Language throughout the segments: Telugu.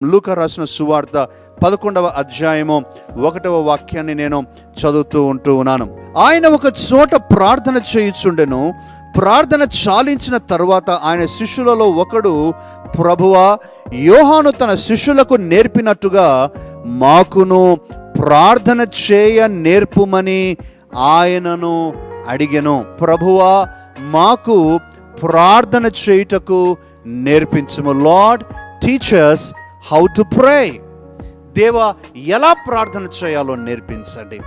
లూకా రాసిన సువార్త 11వ అధ్యాయము 1వ వాక్యాన్ని నేను చదువుతూ ఉన్నాను. ఆయన ఒక చోట ప్రార్థన చేయుచుండెను. ప్రార్థన చాలించిన తరువాత ఆయన శిష్యులలో ఒకడు, ప్రభువా, యోహాను తన శిష్యులకు నేర్పినట్టుగా మాకును ప్రార్థన చేయ నేర్పుమని ఆయనను అడిగెను. ప్రభువా, మాకు ప్రార్థన చేయుటకు నేర్పించుము. Lord, teach us how to pray. దేవా, ఎలా ప్రార్థన చేయాలో నేర్పించండి.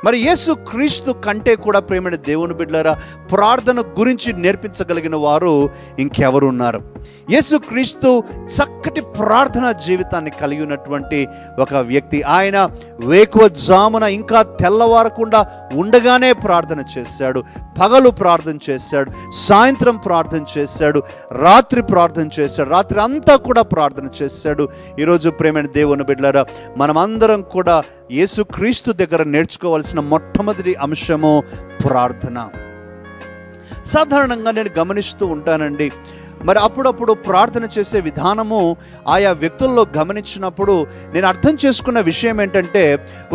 మరి యేసు క్రీస్తు కంటే కూడా ప్రేమైన దేవుని బిడ్డలారా, ప్రార్థన గురించి నేర్పించగలిగిన వారు ఇంకెవరు ఉన్నారు? యేసు క్రీస్తు చక్కటి ప్రార్థన జీవితాన్ని కలిగి ఉన్నటువంటి ఒక వ్యక్తి. ఆయన వేకువజామున ఇంకా తెల్లవారకుండా ఉండగానే ప్రార్థన చేశాడు, పగలు ప్రార్థన చేశాడు, సాయంత్రం ప్రార్థన చేశాడు, రాత్రి ప్రార్థన చేశాడు, రాత్రి అంతా కూడా ప్రార్థన చేశాడు. ఈరోజు ప్రేమైన దేవుని బిడ్డలారా, మనమందరం కూడా యేసుక్రీస్తు దగ్గర నేర్చుకోవాల్సిన మొట్టమొదటి అంశము ప్రార్థన. సాధారణంగా నేను గమనిస్తూ ఉంటానండి, మరి అప్పుడప్పుడు ప్రార్థన చేసే విధానము ఆయా వ్యక్తుల్లో గమనించినప్పుడు నేను అర్థం చేసుకున్న విషయం ఏంటంటే,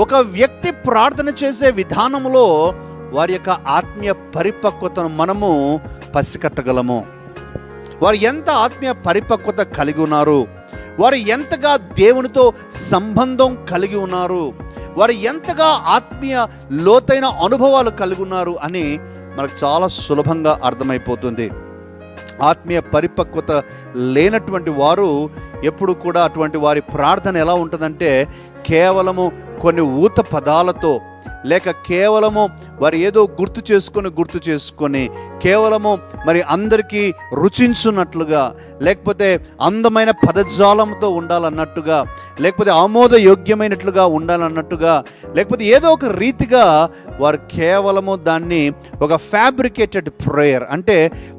ఒక వ్యక్తి ప్రార్థన చేసే విధానంలో వారి యొక్క ఆత్మీయ పరిపక్వతను మనము పసికట్టగలము. వారు ఎంత ఆత్మీయ పరిపక్వత కలిగి ఉన్నారు, వారు ఎంతగా దేవునితో సంబంధం కలిగి ఉన్నారు, వారు ఎంతగా ఆత్మీయ లోతైన అనుభవాలు కలిగి ఉన్నారు అని మనకు చాలా సులభంగా అర్థమైపోతుంది. ఆత్మీయ పరిపక్వత లేనటువంటి వారు ఎప్పుడు కూడా అటువంటి వారి ప్రార్థన ఎలా ఉంటుందంటే, కేవలము కొన్ని ఊత పదాలతో, లేక కేవలము వారు ఏదో గుర్తు చేసుకొని కేవలము మరి అందరికీ రుచించున్నట్లుగా, లేకపోతే అందమైన పదజాలంతో ఉండాలన్నట్టుగా, లేకపోతే ఆమోదయోగ్యమైనట్లుగా ఉండాలన్నట్టుగా, లేకపోతే ఏదో ఒక రీతిగా వారు కేవలము దాన్ని ఒక ఫ్యాబ్రికేటెడ్ ప్రేయర్, అంటే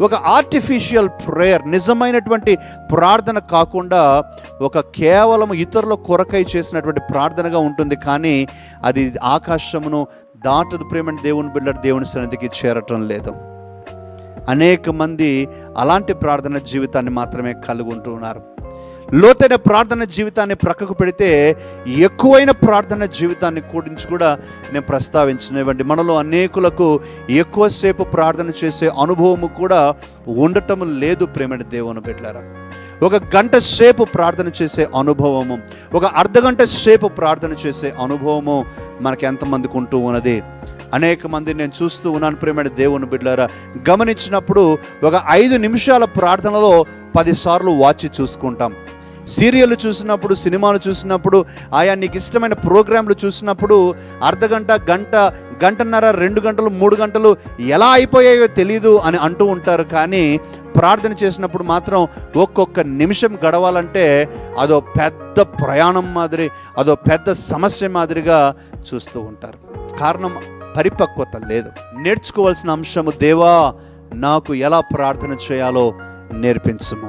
ఒక ఆర్టిఫిషియల్ ప్రేయర్, నిజమైనటువంటి ప్రార్థన కాకుండా ఒక కేవలం ఇతరుల కొరకై చేసినటువంటి ప్రార్థనగా ఉంటుంది. కానీ అది ఆకాశమును దాటదు ప్రేమ దేవుని బిడ్డలు దేవుని సన్నిధికి చేరటం లేదు. అనేక మంది అలాంటి ప్రార్థన జీవితాన్ని మాత్రమే కలిగి ఉంటున్నారు. లోతైన ప్రార్థన జీవితాన్ని ప్రక్కకు పెడితే ఎక్కువైన ప్రార్థన జీవితాన్ని కూడా నేను ప్రస్తావించనివ్వండి. మనలో అనేకులకు ఎక్కువసేపు ప్రార్థన చేసే అనుభవము కూడా ఉండటం లేదు ప్రేమ దేవుని బిడ్డలారా. ఒక గంట సేపు ప్రార్థన చేసే అనుభవము, ఒక అర్ధగంట సేపు ప్రార్థన చేసే అనుభవము మనకి ఎంతమందికి ఉంటూ ఉన్నది? అనేక మంది నేను చూస్తూ ఉన్నాను ప్రేమైన దేవుని బిడ్డలారా. గమనించినప్పుడు ఒక 5 నిమిషాల ప్రార్థనలో 10 సార్లు వాచి చూసుకుంటాం. సీరియల్ చూసినప్పుడు, సినిమాలు చూసినప్పుడు, ఆయా నీకు ఇష్టమైన ప్రోగ్రాంలు చూసినప్పుడు అర్ధగంట, గంటన్నర, 2 గంటలు, 3 గంటలు ఎలా అయిపోయాయో తెలీదు అని అంటూ ఉంటారు. కానీ ప్రార్థన చేసినప్పుడు మాత్రం ఒక్కొక్క నిమిషం గడవాలంటే అదో పెద్ద ప్రయాణం మాదిరి, అదో పెద్ద సమస్య మాదిరిగా చూస్తూ ఉంటారు. కారణం పరిపక్వత లేదు. నేర్చుకోవాల్సిన అంశము, దేవా, నాకు ఎలా ప్రార్థన చేయాలో నేర్పించుము.